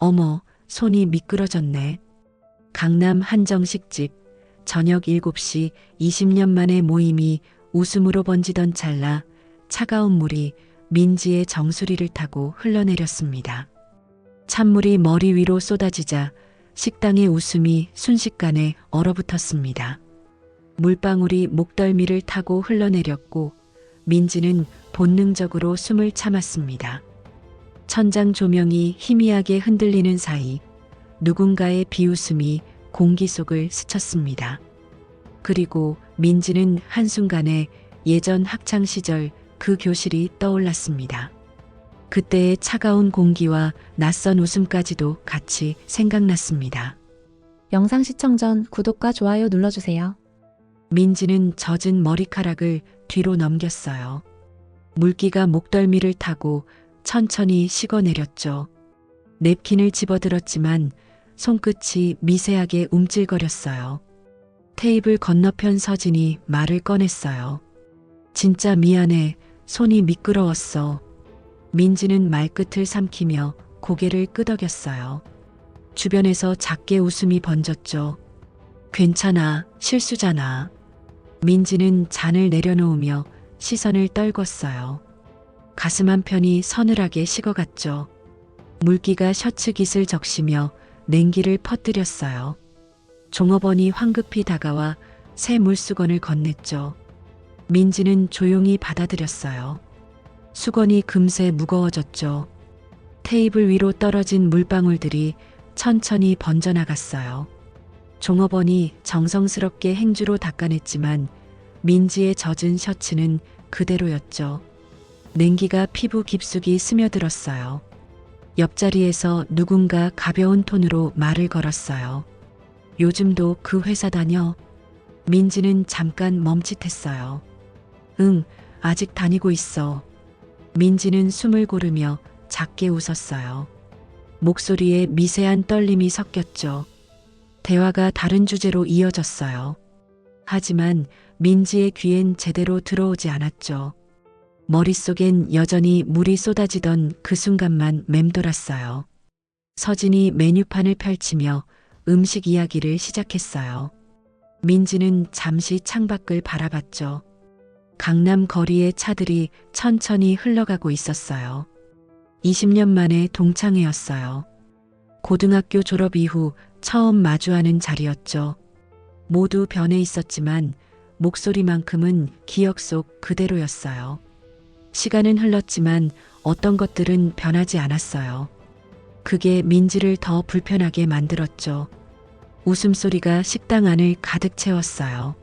어머, 손이 미끄러졌네. 강남 한정식집, 저녁 7시 20년 만에 모임이 웃음으로 번지던 찰나 차가운 물이 민지의 정수리를 타고 흘러내렸습니다. 찬물이 머리 위로 쏟아지자 식당의 웃음이 순식간에 얼어붙었습니다. 물방울이 목덜미를 타고 흘러내렸고 민지는 본능적으로 숨을 참았습니다. 천장 조명이 희미하게 흔들리는 사이 누군가의 비웃음이 공기 속을 스쳤습니다. 그리고 민지는 한순간에 예전 학창시절 그 교실이 떠올랐습니다. 그때의 차가운 공기와 낯선 웃음까지도 같이 생각났습니다. 영상 시청 전 구독과 좋아요 눌러주세요. 민지는 젖은 머리카락을 뒤로 넘겼어요. 물기가 목덜미를 타고 천천히 식어내렸죠. 냅킨을 집어들었지만 손끝이 미세하게 움찔거렸어요. 테이블 건너편 서진이 말을 꺼냈어요. 진짜 미안해. 손이 미끄러웠어. 민지는 말끝을 삼키며 고개를 끄덕였어요. 주변에서 작게 웃음이 번졌죠. 괜찮아. 실수잖아. 민지는 잔을 내려놓으며 시선을 떨궜어요. 가슴 한편이 서늘하게 식어갔죠. 물기가 셔츠 깃을 적시며 냉기를 퍼뜨렸어요. 종업원이 황급히 다가와 새 물수건을 건넸죠. 민지는 조용히 받아들였어요. 수건이 금세 무거워졌죠. 테이블 위로 떨어진 물방울들이 천천히 번져나갔어요. 종업원이 정성스럽게 행주로 닦아냈지만 민지의 젖은 셔츠는 그대로였죠. 냉기가 피부 깊숙이 스며들었어요. 옆자리에서 누군가 가벼운 톤으로 말을 걸었어요. 요즘도 그 회사 다녀? 민지는 잠깐 멈칫했어요. 응, 아직 다니고 있어. 민지는 숨을 고르며 작게 웃었어요. 목소리에 미세한 떨림이 섞였죠. 대화가 다른 주제로 이어졌어요. 하지만 민지의 귀엔 제대로 들어오지 않았죠. 머릿속엔 여전히 물이 쏟아지던 그 순간만 맴돌았어요. 서진이 메뉴판을 펼치며 음식 이야기를 시작했어요. 민지는 잠시 창밖을 바라봤죠. 강남 거리의 차들이 천천히 흘러가고 있었어요. 20년 만에 동창회였어요. 고등학교 졸업 이후 처음 마주하는 자리였죠. 모두 변해 있었지만 목소리만큼은 기억 속 그대로였어요. 시간은 흘렀지만 어떤 것들은 변하지 않았어요. 그게 민지를 더 불편하게 만들었죠. 웃음소리가 식당 안을 가득 채웠어요.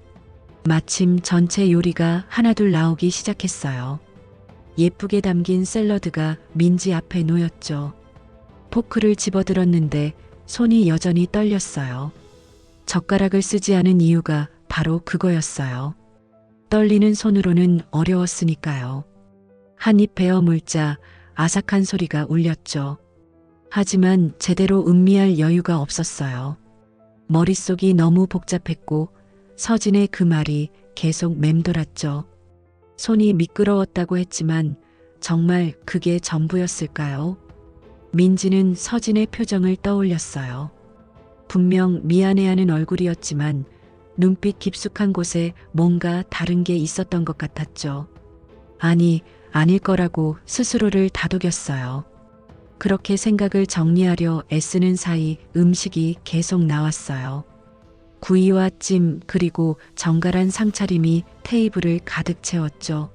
마침 전체 요리가 하나둘 나오기 시작했어요. 예쁘게 담긴 샐러드가 민지 앞에 놓였죠. 포크를 집어들었는데 손이 여전히 떨렸어요. 젓가락을 쓰지 않은 이유가 바로 그거였어요. 떨리는 손으로는 어려웠으니까요. 한 입 베어 물자 아삭한 소리가 울렸죠. 하지만 제대로 음미할 여유가 없었어요. 머릿속이 너무 복잡했고 서진의 그 말이 계속 맴돌았죠. 손이 미끄러웠다고 했지만 정말 그게 전부였을까요? 민지는 서진의 표정을 떠올렸어요. 분명 미안해하는 얼굴이었지만 눈빛 깊숙한 곳에 뭔가 다른 게 있었던 것 같았죠. 아니, 아닐 거라고 스스로를 다독였어요. 그렇게 생각을 정리하려 애쓰는 사이 음식이 계속 나왔어요. 구이와 찜 그리고 정갈한 상차림이 테이블을 가득 채웠죠.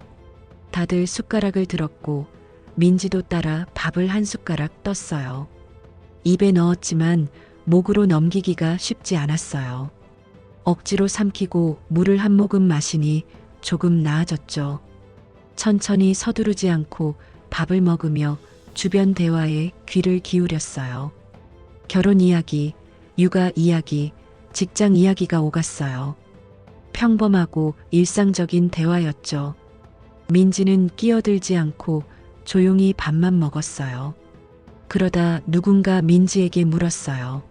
다들 숟가락을 들었고 민지도 따라 밥을 한 숟가락 떴어요. 입에 넣었지만 목으로 넘기기가 쉽지 않았어요. 억지로 삼키고 물을 한 모금 마시니 조금 나아졌죠. 천천히 서두르지 않고 밥을 먹으며 주변 대화에 귀를 기울였어요. 결혼 이야기, 육아 이야기, 직장 이야기가 오갔어요. 평범하고 일상적인 대화였죠. 민지는 끼어들지 않고 조용히 밥만 먹었어요. 그러다 누군가 민지에게 물었어요.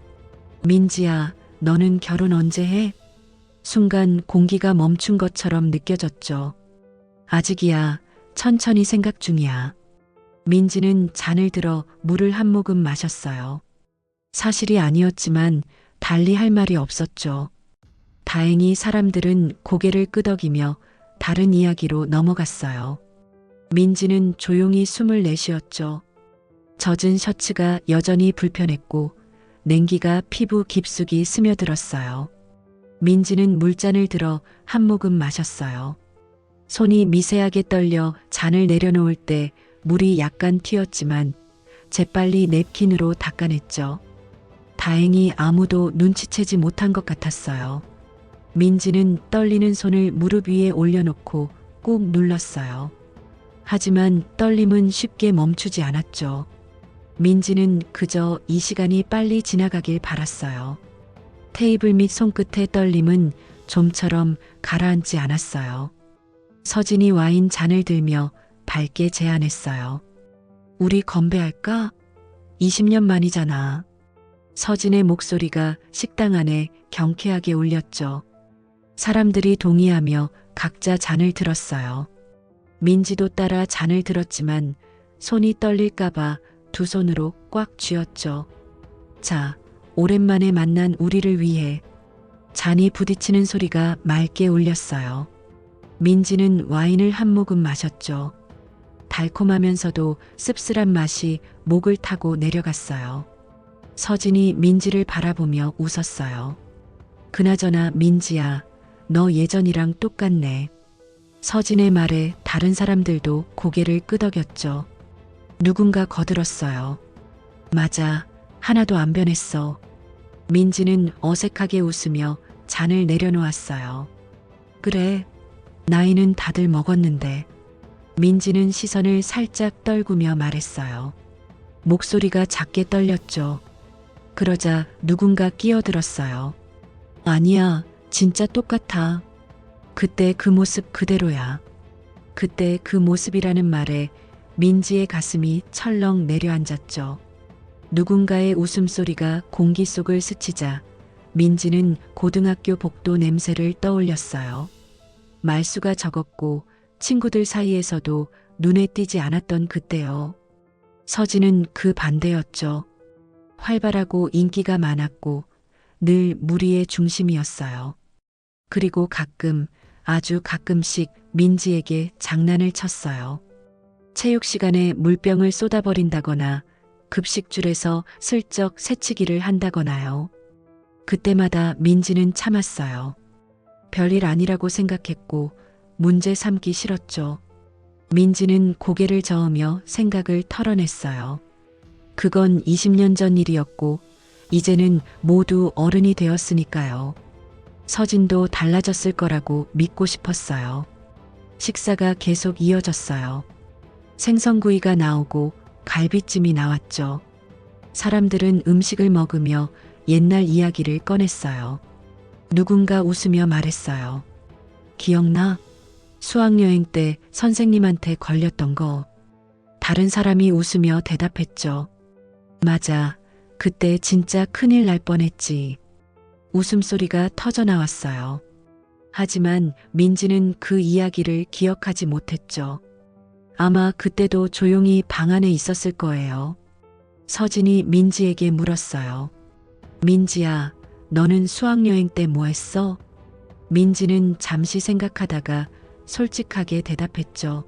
민지야, 너는 결혼 언제 해? 순간 공기가 멈춘 것처럼 느껴졌죠. 아직이야. 천천히 생각 중이야. 민지는 잔을 들어 물을 한 모금 마셨어요. 사실이 아니었지만 달리 할 말이 없었죠. 다행히 사람들은 고개를 끄덕이며 다른 이야기로 넘어갔어요. 민지는 조용히 숨을 내쉬었죠. 젖은 셔츠가 여전히 불편했고 냉기가 피부 깊숙이 스며들었어요. 민지는 물잔을 들어 한 모금 마셨어요. 손이 미세하게 떨려 잔을 내려놓을 때 물이 약간 튀었지만 재빨리 냅킨으로 닦아냈죠. 다행히 아무도 눈치채지 못한 것 같았어요. 민지는 떨리는 손을 무릎 위에 올려놓고 꾹 눌렀어요. 하지만 떨림은 쉽게 멈추지 않았죠. 민지는 그저 이 시간이 빨리 지나가길 바랐어요. 테이블 밑 손끝의 떨림은 좀처럼 가라앉지 않았어요. 서진이 와인 잔을 들며 밝게 제안했어요. 우리 건배할까? 20년 만이잖아. 서진의 목소리가 식당 안에 경쾌하게 울렸죠. 사람들이 동의하며 각자 잔을 들었어요. 민지도 따라 잔을 들었지만 손이 떨릴까봐 두 손으로 꽉 쥐었죠. 자, 오랜만에 만난 우리를 위해. 잔이 부딪히는 소리가 맑게 울렸어요. 민지는 와인을 한 모금 마셨죠. 달콤하면서도 씁쓸한 맛이 목을 타고 내려갔어요. 서진이 민지를 바라보며 웃었어요. 그나저나 민지야, 너 예전이랑 똑같네. 서진의 말에 다른 사람들도 고개를 끄덕였죠. 누군가 거들었어요. 맞아, 하나도 안 변했어. 민지는 어색하게 웃으며 잔을 내려놓았어요. 그래, 나이는 다들 먹었는데. 민지는 시선을 살짝 떨구며 말했어요. 목소리가 작게 떨렸죠. 그러자 누군가 끼어들었어요. 아니야, 진짜 똑같아. 그때 그 모습 그대로야. 그때 그 모습이라는 말에 민지의 가슴이 철렁 내려앉았죠. 누군가의 웃음소리가 공기 속을 스치자 민지는 고등학교 복도 냄새를 떠올렸어요. 말수가 적었고 친구들 사이에서도 눈에 띄지 않았던 그때요. 서진은 그 반대였죠. 활발하고 인기가 많았고 늘 무리의 중심이었어요. 그리고 가끔, 아주 가끔씩 민지에게 장난을 쳤어요. 체육 시간에 물병을 쏟아버린다거나 급식줄에서 슬쩍 새치기를 한다거나요. 그때마다 민지는 참았어요. 별일 아니라고 생각했고 문제 삼기 싫었죠. 민지는 고개를 저으며 생각을 털어냈어요. 그건 20년 전 일이었고 이제는 모두 어른이 되었으니까요. 서진도 달라졌을 거라고 믿고 싶었어요. 식사가 계속 이어졌어요. 생선구이가 나오고 갈비찜이 나왔죠. 사람들은 음식을 먹으며 옛날 이야기를 꺼냈어요. 누군가 웃으며 말했어요. 기억나? 수학여행 때 선생님한테 걸렸던 거. 다른 사람이 웃으며 대답했죠. 맞아. 그때 진짜 큰일 날 뻔했지. 웃음소리가 터져나왔어요. 하지만 민지는 그 이야기를 기억하지 못했죠. 아마 그때도 조용히 방 안에 있었을 거예요. 서진이 민지에게 물었어요. 민지야, 너는 수학여행 때 뭐 했어? 민지는 잠시 생각하다가 솔직하게 대답했죠.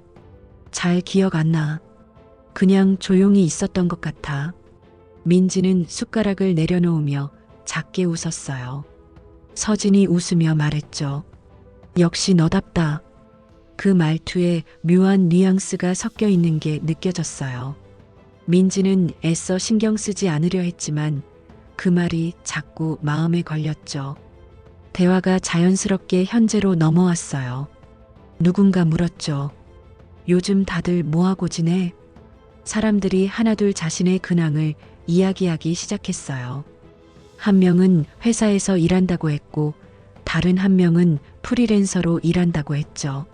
잘 기억 안 나. 그냥 조용히 있었던 것 같아. 민지는 숟가락을 내려놓으며 작게 웃었어요. 서진이 웃으며 말했죠. 역시 너답다. 그 말투에 묘한 뉘앙스가 섞여 있는 게 느껴졌어요. 민지는 애써 신경 쓰지 않으려 했지만 그 말이 자꾸 마음에 걸렸죠. 대화가 자연스럽게 현재로 넘어왔어요. 누군가 물었죠. 요즘 다들 뭐하고 지내? 사람들이 하나둘 자신의 근황을 이야기하기 시작했어요. 한 명은 회사에서 일한다고 했고 다른 한 명은 프리랜서로 일한다고 했죠.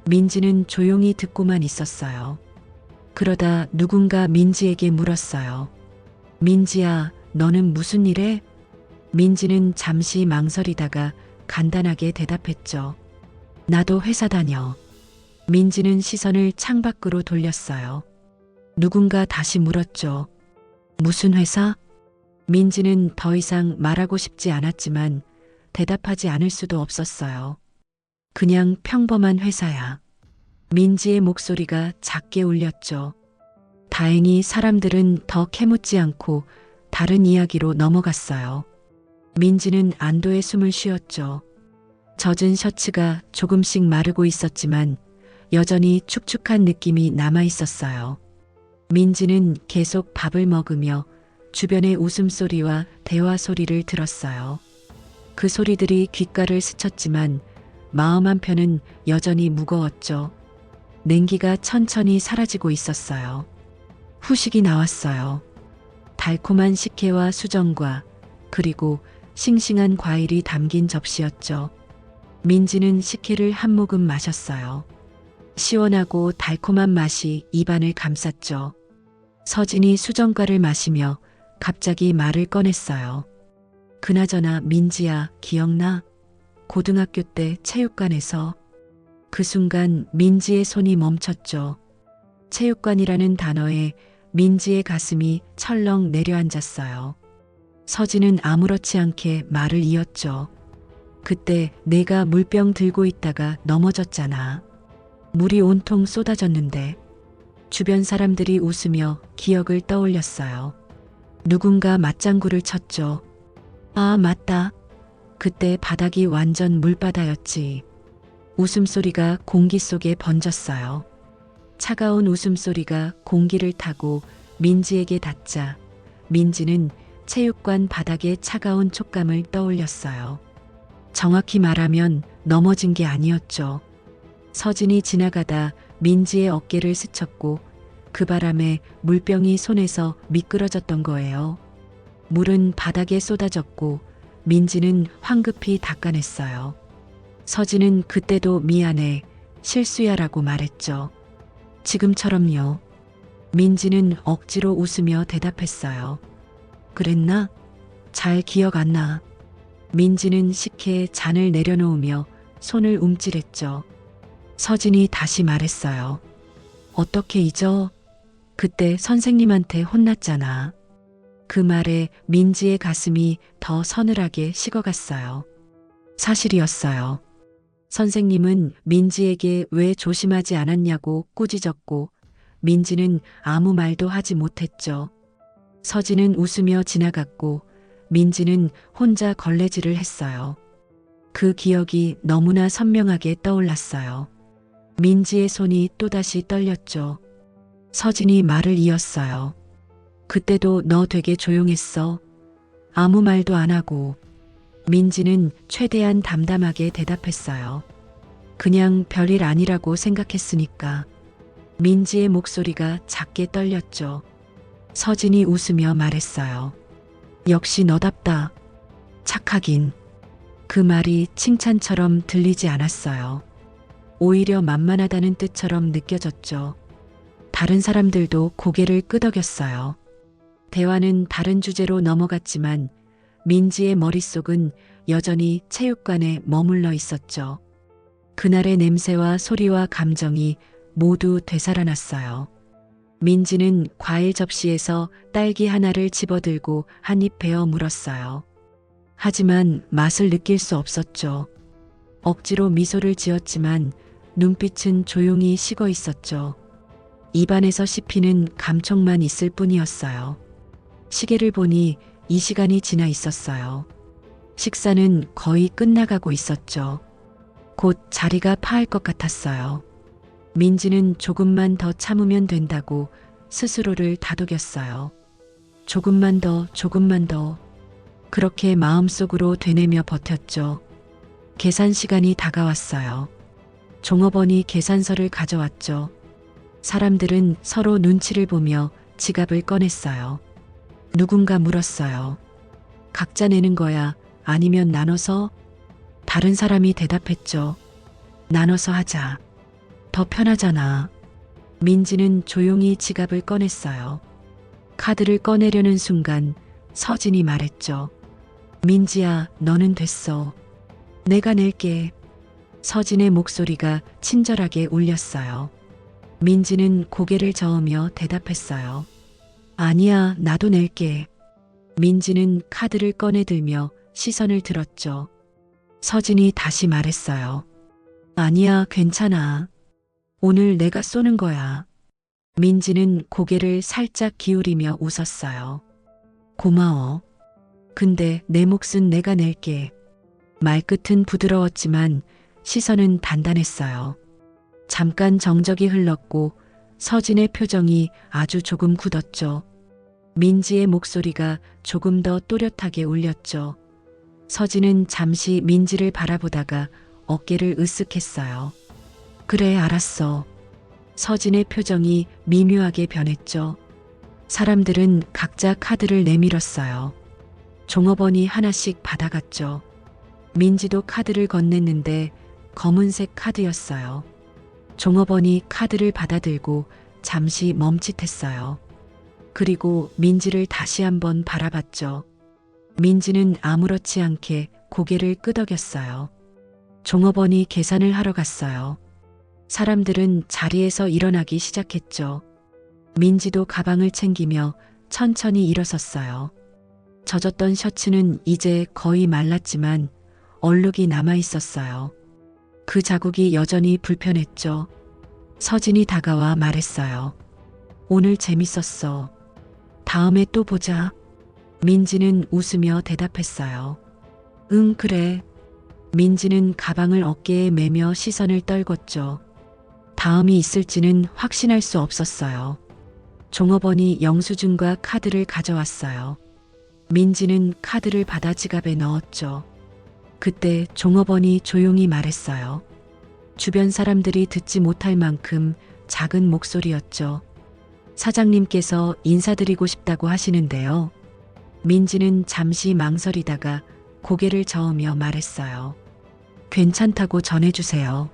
민지는 조용히 듣고만 있었어요. 그러다 누군가 민지에게 물었어요. 민지야, 너는 무슨 일 해? 민지는 잠시 망설이다가 간단하게 대답했죠. 나도 회사 다녀. 민지는 시선을 창밖으로 돌렸어요. 누군가 다시 물었죠. 무슨 회사? 민지는 더 이상 말하고 싶지 않았지만 대답하지 않을 수도 없었어요. 그냥 평범한 회사야. 민지의 목소리가 작게 울렸죠. 다행히 사람들은 더 캐묻지 않고 다른 이야기로 넘어갔어요. 민지는 안도의 숨을 쉬었죠. 젖은 셔츠가 조금씩 마르고 있었지만 여전히 축축한 느낌이 남아 있었어요. 민지는 계속 밥을 먹으며 주변의 웃음소리와 대화 소리를 들었어요. 그 소리들이 귓가를 스쳤지만 마음 한편은 여전히 무거웠죠. 냉기가 천천히 사라지고 있었어요. 후식이 나왔어요. 달콤한 식혜와 수정과 그리고 싱싱한 과일이 담긴 접시였죠. 민지는 식혜를 한 모금 마셨어요. 시원하고 달콤한 맛이 입안을 감쌌죠. 서진이 수정과를 마시며 갑자기 말을 꺼냈어요. 그나저나 민지야, 기억나? 고등학교 때 체육관에서. 그 순간 민지의 손이 멈췄죠. 체육관이라는 단어에 민지의 가슴이 철렁 내려앉았어요. 서진은 아무렇지 않게 말을 이었죠. 그때 내가 물병 들고 있다가 넘어졌잖아. 물이 온통 쏟아졌는데 주변 사람들이 웃으며 기억을 떠올렸어요. 누군가 맞장구를 쳤죠. 아, 맞다. 그때 바닥이 완전 물바다였지. 웃음소리가 공기 속에 번졌어요. 차가운 웃음소리가 공기를 타고 민지에게 닿자 민지는 체육관 바닥의 차가운 촉감을 떠올렸어요. 정확히 말하면 넘어진 게 아니었죠. 서진이 지나가다 민지의 어깨를 스쳤고 그 바람에 물병이 손에서 미끄러졌던 거예요. 물은 바닥에 쏟아졌고 민지는 황급히 닦아냈어요. 서진은 그때도 미안해, 실수야라고 말했죠. 지금처럼요. 민지는 억지로 웃으며 대답했어요. 그랬나? 잘 기억 안 나. 민지는 식혜에 잔을 내려놓으며 손을 움찔했죠. 서진이 다시 말했어요. 어떻게 잊어? 그때 선생님한테 혼났잖아. 그 말에 민지의 가슴이 더 서늘하게 식어갔어요. 사실이었어요. 선생님은 민지에게 왜 조심하지 않았냐고 꾸짖었고 민지는 아무 말도 하지 못했죠. 서진은 웃으며 지나갔고 민지는 혼자 걸레질을 했어요. 그 기억이 너무나 선명하게 떠올랐어요. 민지의 손이 또다시 떨렸죠. 서진이 말을 이었어요. 그때도 너 되게 조용했어. 아무 말도 안 하고. 민지는 최대한 담담하게 대답했어요. 그냥 별일 아니라고 생각했으니까. 민지의 목소리가 작게 떨렸죠. 서진이 웃으며 말했어요. 역시 너답다. 착하긴. 그 말이 칭찬처럼 들리지 않았어요. 오히려 만만하다는 뜻처럼 느껴졌죠. 다른 사람들도 고개를 끄덕였어요. 대화는 다른 주제로 넘어갔지만 민지의 머릿속은 여전히 체육관에 머물러 있었죠. 그날의 냄새와 소리와 감정이 모두 되살아났어요. 민지는 과일 접시에서 딸기 하나를 집어들고 한 입 베어 물었어요. 하지만 맛을 느낄 수 없었죠. 억지로 미소를 지었지만 눈빛은 조용히 식어 있었죠. 입안에서 씹히는 감촉만 있을 뿐이었어요. 시계를 보니 이 시간이 지나 있었어요. 식사는 거의 끝나가고 있었죠. 곧 자리가 파할 것 같았어요. 민지는 조금만 더 참으면 된다고 스스로를 다독였어요. 조금만 더, 조금만 더. 그렇게 마음속으로 되뇌며 버텼죠. 계산 시간이 다가왔어요. 종업원이 계산서를 가져왔죠. 사람들은 서로 눈치를 보며 지갑을 꺼냈어요. 누군가 물었어요. 각자 내는 거야? 아니면 나눠서? 다른 사람이 대답했죠. 나눠서 하자. 더 편하잖아. 민지는 조용히 지갑을 꺼냈어요. 카드를 꺼내려는 순간 서진이 말했죠. 민지야, 너는 됐어. 내가 낼게. 서진의 목소리가 친절하게 울렸어요. 민지는 고개를 저으며 대답했어요. 아니야, 나도 낼게. 민지는 카드를 꺼내 들며 시선을 들었죠. 서진이 다시 말했어요. 아니야, 괜찮아. 오늘 내가 쏘는 거야. 민지는 고개를 살짝 기울이며 웃었어요. 고마워. 근데 내 몫은 내가 낼게. 말끝은 부드러웠지만 시선은 단단했어요. 잠깐 정적이 흘렀고 서진의 표정이 아주 조금 굳었죠. 민지의 목소리가 조금 더 또렷하게 울렸죠. 서진은 잠시 민지를 바라보다가 어깨를 으쓱했어요. 그래, 알았어. 서진의 표정이 미묘하게 변했죠. 사람들은 각자 카드를 내밀었어요. 종업원이 하나씩 받아갔죠. 민지도 카드를 건넸는데 검은색 카드였어요. 종업원이 카드를 받아들고 잠시 멈칫했어요. 그리고 민지를 다시 한번 바라봤죠. 민지는 아무렇지 않게 고개를 끄덕였어요. 종업원이 계산을 하러 갔어요. 사람들은 자리에서 일어나기 시작했죠. 민지도 가방을 챙기며 천천히 일어섰어요. 젖었던 셔츠는 이제 거의 말랐지만 얼룩이 남아 있었어요. 그 자국이 여전히 불편했죠. 서진이 다가와 말했어요. 오늘 재밌었어. 다음에 또 보자. 민지는 웃으며 대답했어요. 응, 그래. 민지는 가방을 어깨에 매며 시선을 떨궜죠. 다음이 있을지는 확신할 수 없었어요. 종업원이 영수증과 카드를 가져왔어요. 민지는 카드를 받아 지갑에 넣었죠. 그때 종업원이 조용히 말했어요. 주변 사람들이 듣지 못할 만큼 작은 목소리였죠. 사장님께서 인사드리고 싶다고 하시는데요. 민지는 잠시 망설이다가 고개를 저으며 말했어요. 괜찮다고 전해주세요.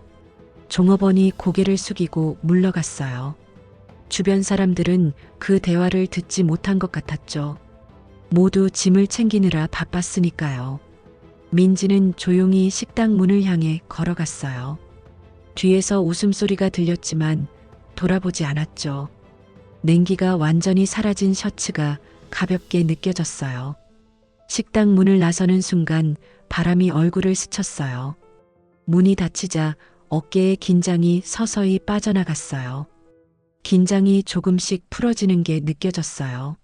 종업원이 고개를 숙이고 물러갔어요. 주변 사람들은 그 대화를 듣지 못한 것 같았죠. 모두 짐을 챙기느라 바빴으니까요. 민지는 조용히 식당 문을 향해 걸어갔어요. 뒤에서 웃음소리가 들렸지만 돌아보지 않았죠. 냉기가 완전히 사라진 셔츠가 가볍게 느껴졌어요. 식당 문을 나서는 순간 바람이 얼굴을 스쳤어요. 문이 닫히자 어깨의 긴장이 서서히 빠져나갔어요. 긴장이 조금씩 풀어지는 게 느껴졌어요.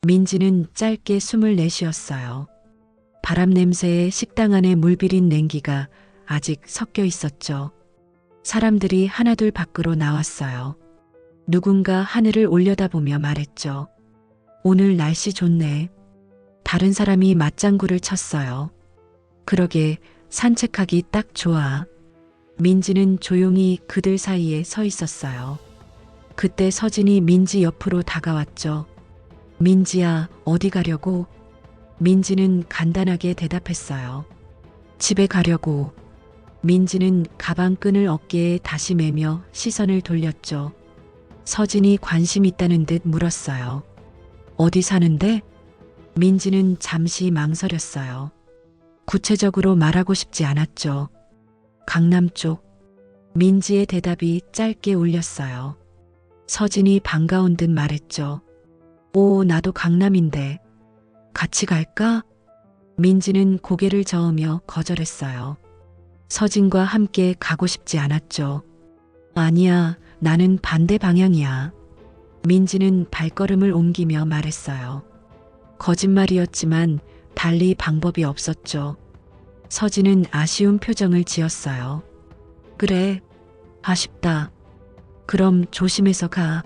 민지는 짧게 숨을 내쉬었어요. 바람 냄새에 식당 안에 물비린 냉기가 아직 섞여 있었죠. 사람들이 하나둘 밖으로 나왔어요. 누군가 하늘을 올려다보며 말했죠. 오늘 날씨 좋네. 다른 사람이 맞장구를 쳤어요. 그러게, 산책하기 딱 좋아. 민지는 조용히 그들 사이에 서 있었어요. 그때 서진이 민지 옆으로 다가왔죠. 민지야, 어디 가려고? 민지는 간단하게 대답했어요. 집에 가려고. 민지는 가방 끈을 어깨에 다시 매며 시선을 돌렸죠. 서진이 관심 있다는 듯 물었어요. 어디 사는데? 민지는 잠시 망설였어요. 구체적으로 말하고 싶지 않았죠. 강남 쪽. 민지의 대답이 짧게 울렸어요. 서진이 반가운 듯 말했죠. 오, 나도 강남인데. 같이 갈까? 민지는 고개를 저으며 거절했어요. 서진과 함께 가고 싶지 않았죠. 아니야, 나는 반대 방향이야. 민지는 발걸음을 옮기며 말했어요. 거짓말이었지만 달리 방법이 없었죠. 서진은 아쉬운 표정을 지었어요. 그래, 아쉽다. 그럼 조심해서 가.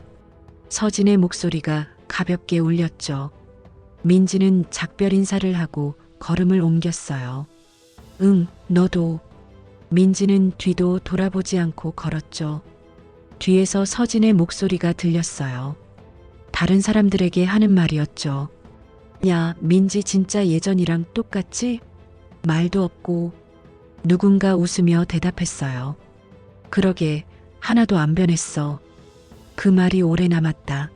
서진의 목소리가 가볍게 울렸죠. 민지는 작별 인사를 하고 걸음을 옮겼어요. 응, 너도. 민지는 뒤도 돌아보지 않고 걸었죠. 뒤에서 서진의 목소리가 들렸어요. 다른 사람들에게 하는 말이었죠. 야, 민지 진짜 예전이랑 똑같지? 말도 없고. 누군가 웃으며 대답했어요. 그러게, 하나도 안 변했어. 그 말이 오래 남았다.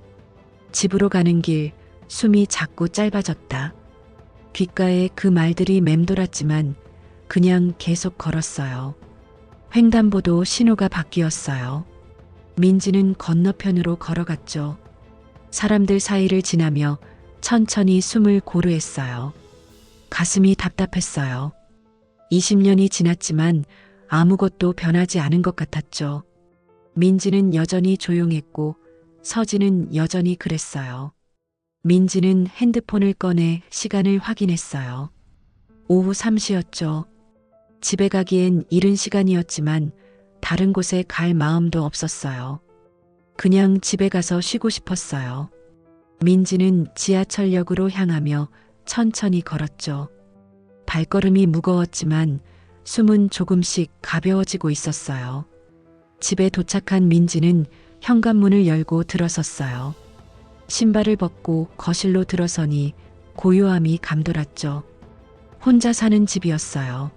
집으로 가는 길, 숨이 자꾸 짧아졌다. 귓가에 그 말들이 맴돌았지만 그냥 계속 걸었어요. 횡단보도 신호가 바뀌었어요. 민지는 건너편으로 걸어갔죠. 사람들 사이를 지나며 천천히 숨을 고르했어요. 가슴이 답답했어요. 20년이 지났지만 아무것도 변하지 않은 것 같았죠. 민지는 여전히 조용했고 서진은 여전히 그랬어요. 민지는 핸드폰을 꺼내 시간을 확인했어요. 오후 3시였죠. 집에 가기엔 이른 시간이었지만 다른 곳에 갈 마음도 없었어요. 그냥 집에 가서 쉬고 싶었어요. 민지는 지하철역으로 향하며 천천히 걸었죠. 발걸음이 무거웠지만 숨은 조금씩 가벼워지고 있었어요. 집에 도착한 민지는 현관문을 열고 들어섰어요. 신발을 벗고 거실로 들어서니 고요함이 감돌았죠. 혼자 사는 집이었어요.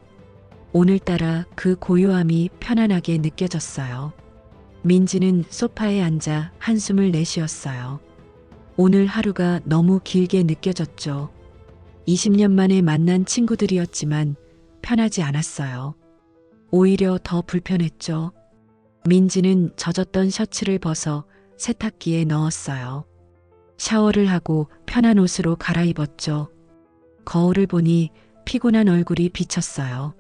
오늘따라 그 고요함이 편안하게 느껴졌어요. 민지는 소파에 앉아 한숨을 내쉬었어요. 오늘 하루가 너무 길게 느껴졌죠. 20년 만에 만난 친구들이었지만 편하지 않았어요. 오히려 더 불편했죠. 민지는 젖었던 셔츠를 벗어 세탁기에 넣었어요. 샤워를 하고 편한 옷으로 갈아입었죠. 거울을 보니 피곤한 얼굴이 비쳤어요.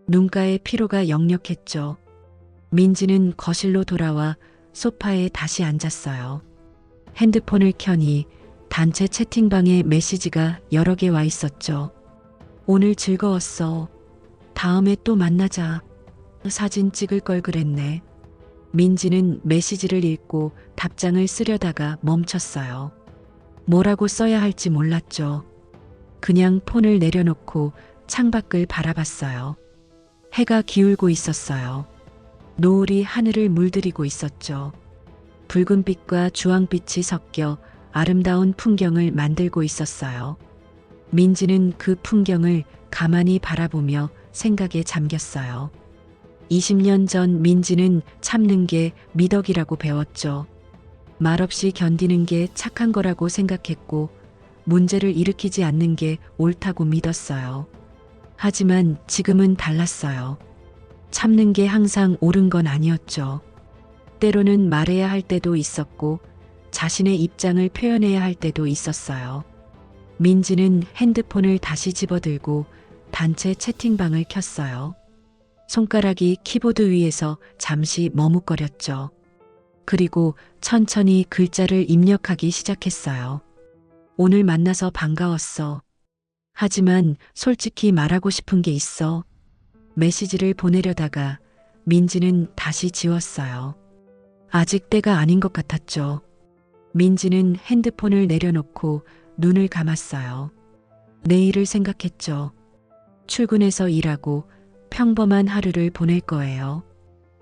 눈가에 피로가 역력했죠. 민지는 거실로 돌아와 소파에 다시 앉았어요. 핸드폰을 켜니 단체 채팅방에 메시지가 여러 개 와 있었죠. 오늘 즐거웠어. 다음에 또 만나자. 사진 찍을 걸 그랬네. 민지는 메시지를 읽고 답장을 쓰려다가 멈췄어요. 뭐라고 써야 할지 몰랐죠. 그냥 폰을 내려놓고 창밖을 바라봤어요. 해가 기울고 있었어요. 노을이 하늘을 물들이고 있었죠. 붉은빛과 주황빛이 섞여 아름다운 풍경을 만들고 있었어요. 민지는 그 풍경을 가만히 바라보며 생각에 잠겼어요. 20년 전 민지는 참는 게 미덕이라고 배웠죠. 말없이 견디는 게 착한 거라고 생각했고 문제를 일으키지 않는 게 옳다고 믿었어요. 하지만 지금은 달랐어요. 참는 게 항상 옳은 건 아니었죠. 때로는 말해야 할 때도 있었고 자신의 입장을 표현해야 할 때도 있었어요. 민지는 핸드폰을 다시 집어들고 단체 채팅방을 켰어요. 손가락이 키보드 위에서 잠시 머뭇거렸죠. 그리고 천천히 글자를 입력하기 시작했어요. 오늘 만나서 반가웠어. 하지만 솔직히 말하고 싶은 게 있어. 메시지를 보내려다가 민지는 다시 지웠어요. 아직 때가 아닌 것 같았죠. 민지는 핸드폰을 내려놓고 눈을 감았어요. 내일을 생각했죠. 출근해서 일하고 평범한 하루를 보낼 거예요.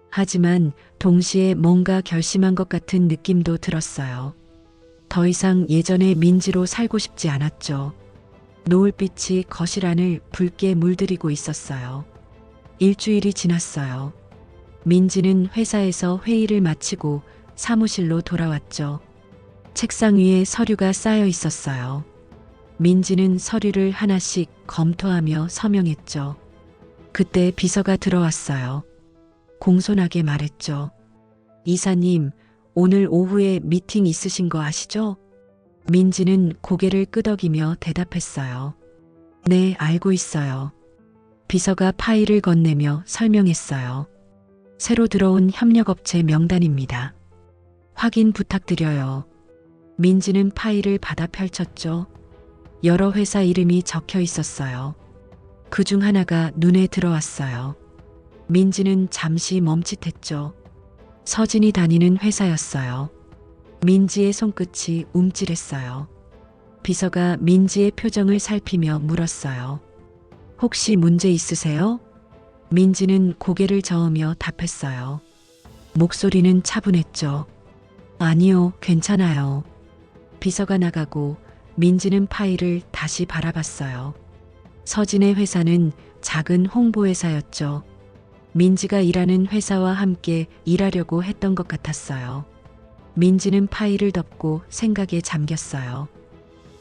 하지만 동시에 뭔가 결심한 것 같은 느낌도 들었어요. 더 이상 예전의 민지로 살고 싶지 않았죠. 노을빛이 거실 안을 붉게 물들이고 있었어요. 일주일이 지났어요. 민지는 회사에서 회의를 마치고 사무실로 돌아왔죠. 책상 위에 서류가 쌓여 있었어요. 민지는 서류를 하나씩 검토하며 서명했죠. 그때 비서가 들어왔어요. 공손하게 말했죠. 이사님, 오늘 오후에 미팅 있으신 거 아시죠? 민지는 고개를 끄덕이며 대답했어요. 네, 알고 있어요. 비서가 파일을 건네며 설명했어요. 새로 들어온 협력업체 명단입니다. 확인 부탁드려요. 민지는 파일을 받아 펼쳤죠. 여러 회사 이름이 적혀 있었어요. 그중 하나가 눈에 들어왔어요. 민지는 잠시 멈칫했죠. 서진이 다니는 회사였어요. 민지의 손끝이 움찔했어요. 비서가 민지의 표정을 살피며 물었어요. 혹시 문제 있으세요? 민지는 고개를 저으며 답했어요. 목소리는 차분했죠. 아니요, 괜찮아요. 비서가 나가고 민지는 파일을 다시 바라봤어요. 서진의 회사는 작은 홍보회사였죠. 민지가 일하는 회사와 함께 일하려고 했던 것 같았어요. 민지는 파일을 덮고 생각에 잠겼어요.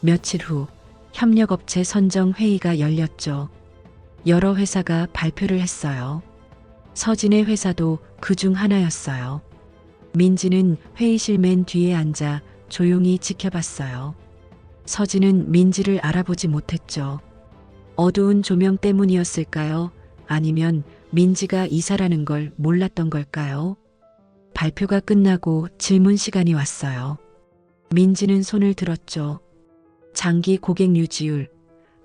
며칠 후 협력업체 선정 회의가 열렸죠. 여러 회사가 발표를 했어요. 서진의 회사도 그중 하나였어요. 민지는 회의실 맨 뒤에 앉아 조용히 지켜봤어요. 서진은 민지를 알아보지 못했죠. 어두운 조명 때문이었을까요? 아니면 민지가 이사라는 걸 몰랐던 걸까요? 발표가 끝나고 질문 시간이 왔어요. 민지는 손을 들었죠. 장기 고객 유지율,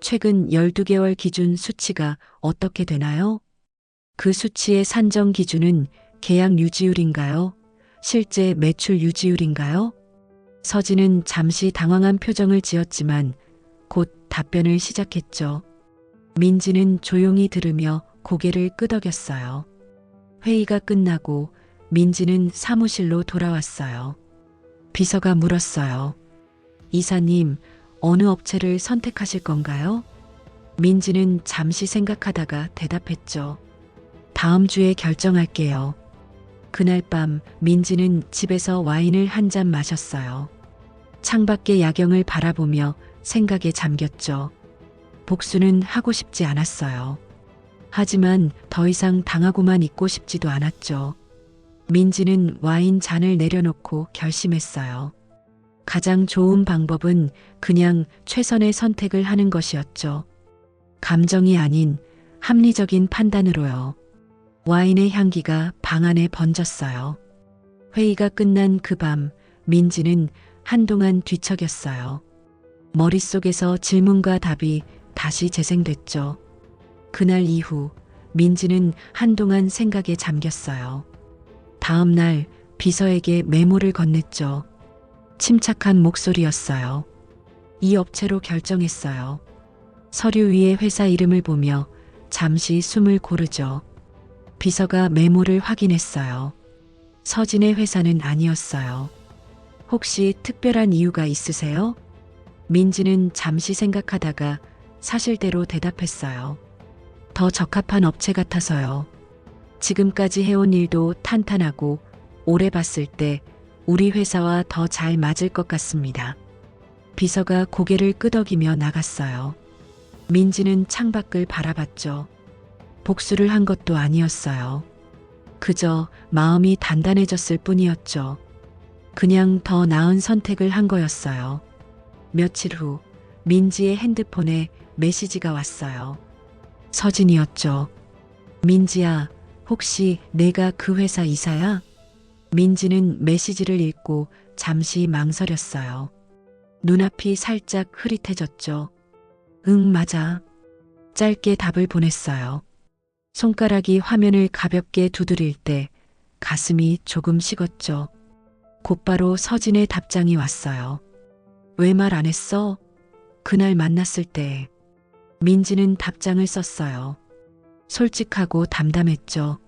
최근 12개월 기준 수치가 어떻게 되나요? 그 수치의 산정 기준은 계약 유지율인가요? 실제 매출 유지율인가요? 서진은 잠시 당황한 표정을 지었지만 곧 답변을 시작했죠. 민지는 조용히 들으며 고개를 끄덕였어요. 회의가 끝나고 민지는 사무실로 돌아왔어요. 비서가 물었어요. 이사님, 어느 업체를 선택하실 건가요? 민지는 잠시 생각하다가 대답했죠. 다음 주에 결정할게요. 그날 밤 민지는 집에서 와인을 한 잔 마셨어요. 창밖의 야경을 바라보며 생각에 잠겼죠. 복수는 하고 싶지 않았어요. 하지만 더 이상 당하고만 있고 싶지도 않았죠. 민지는 와인 잔을 내려놓고 결심했어요. 가장 좋은 방법은 그냥 최선의 선택을 하는 것이었죠. 감정이 아닌 합리적인 판단으로요. 와인의 향기가 방 안에 번졌어요. 회의가 끝난 그 밤, 민지는 한동안 뒤척였어요. 머릿속에서 질문과 답이 다시 재생됐죠. 그날 이후 민지는 한동안 생각에 잠겼어요. 다음 날 비서에게 메모를 건넸죠. 침착한 목소리였어요. 이 업체로 결정했어요. 서류 위에 회사 이름을 보며 잠시 숨을 고르죠. 비서가 메모를 확인했어요. 서진의 회사는 아니었어요. 혹시 특별한 이유가 있으세요? 민지는 잠시 생각하다가 사실대로 대답했어요. 더 적합한 업체 같아서요. 지금까지 해온 일도 탄탄하고 오래 봤을 때 우리 회사와 더 잘 맞을 것 같습니다. 비서가 고개를 끄덕이며 나갔어요. 민지는 창밖을 바라봤죠. 복수를 한 것도 아니었어요. 그저 마음이 단단해졌을 뿐이었죠. 그냥 더 나은 선택을 한 거였어요. 며칠 후 민지의 핸드폰에 메시지가 왔어요. 서진이었죠. 민지야, 혹시 내가 그 회사 이사야? 민지는 메시지를 읽고 잠시 망설였어요. 눈앞이 살짝 흐릿해졌죠. 응, 맞아. 짧게 답을 보냈어요. 손가락이 화면을 가볍게 두드릴 때 가슴이 조금 식었죠. 곧바로 서진의 답장이 왔어요. 왜 말 안 했어? 그날 만났을 때. 민지는 답장을 썼어요. 솔직하고 담담했죠.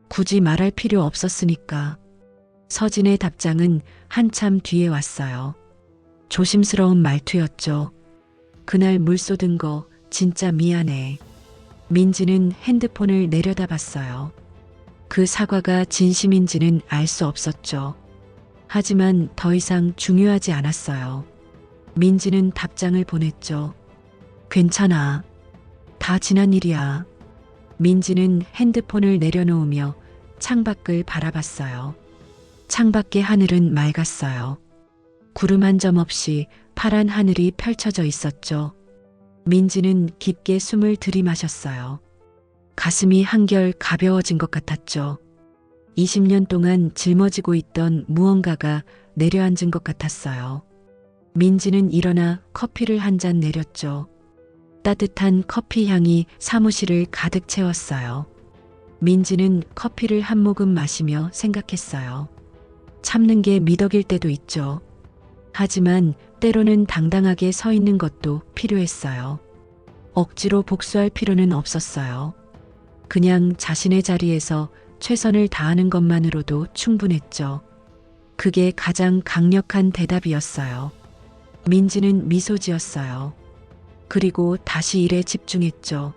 굳이 말할 필요 없었으니까. 서진의 답장은 한참 뒤에 왔어요. 조심스러운 말투였죠. 그날 물 쏟은 거 진짜 미안해. 민지는 핸드폰을 내려다봤어요. 그 사과가 진심인지는 알 수 없었죠. 하지만 더 이상 중요하지 않았어요. 민지는 답장을 보냈죠. 괜찮아. 다 지난 일이야. 민지는 핸드폰을 내려놓으며 창밖을 바라봤어요. 창밖의 하늘은 맑았어요. 구름 한 점 없이 파란 하늘이 펼쳐져 있었죠. 민지는 깊게 숨을 들이마셨어요. 가슴이 한결 가벼워진 것 같았죠. 20년 동안 짊어지고 있던 무언가가 내려앉은 것 같았어요. 민지는 일어나 커피를 한 잔 내렸죠. 따뜻한 커피 향이 사무실을 가득 채웠어요. 민지는 커피를 한 모금 마시며 생각했어요. 참는 게 미덕일 때도 있죠. 하지만 때로는 당당하게 서 있는 것도 필요했어요. 억지로 복수할 필요는 없었어요. 그냥 자신의 자리에서 최선을 다하는 것만으로도 충분했죠. 그게 가장 강력한 대답이었어요. 민지는 미소 지었어요. 그리고 다시 일에 집중했죠.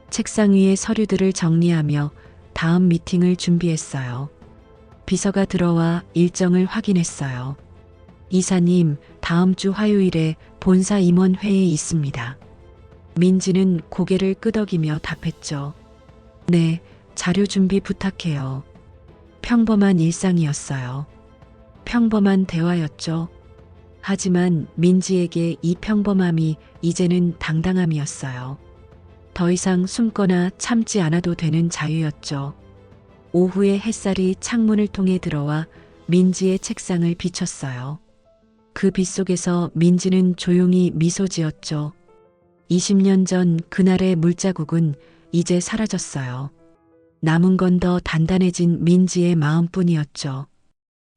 책상 위에 서류들을 정리하며 다음 미팅을 준비했어요. 비서가 들어와 일정을 확인했어요. 이사님, 다음 주 화요일에 본사 임원 회의 있습니다. 민지는 고개를 끄덕이며 답했죠. 네, 자료 준비 부탁해요. 평범한 일상이었어요. 평범한 대화였죠. 하지만 민지에게 이 평범함이 이제는 당당함이었어요. 더 이상 숨거나 참지 않아도 되는 자유였죠. 오후에 햇살이 창문을 통해 들어와 민지의 책상을 비췄어요. 그 빛 속에서 민지는 조용히 미소 지었죠. 20년 전 그날의 물자국은 이제 사라졌어요. 남은 건 더 단단해진 민지의 마음뿐이었죠.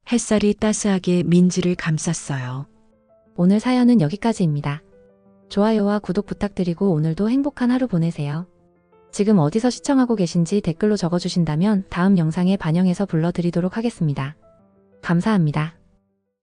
햇살이 따스하게 민지를 감쌌어요. 오늘 사연은 여기까지입니다. 좋아요와 구독 부탁드리고 오늘도 행복한 하루 보내세요. 지금 어디서 시청하고 계신지 댓글로 적어주신다면 다음 영상에 반영해서 불러드리도록 하겠습니다. 감사합니다.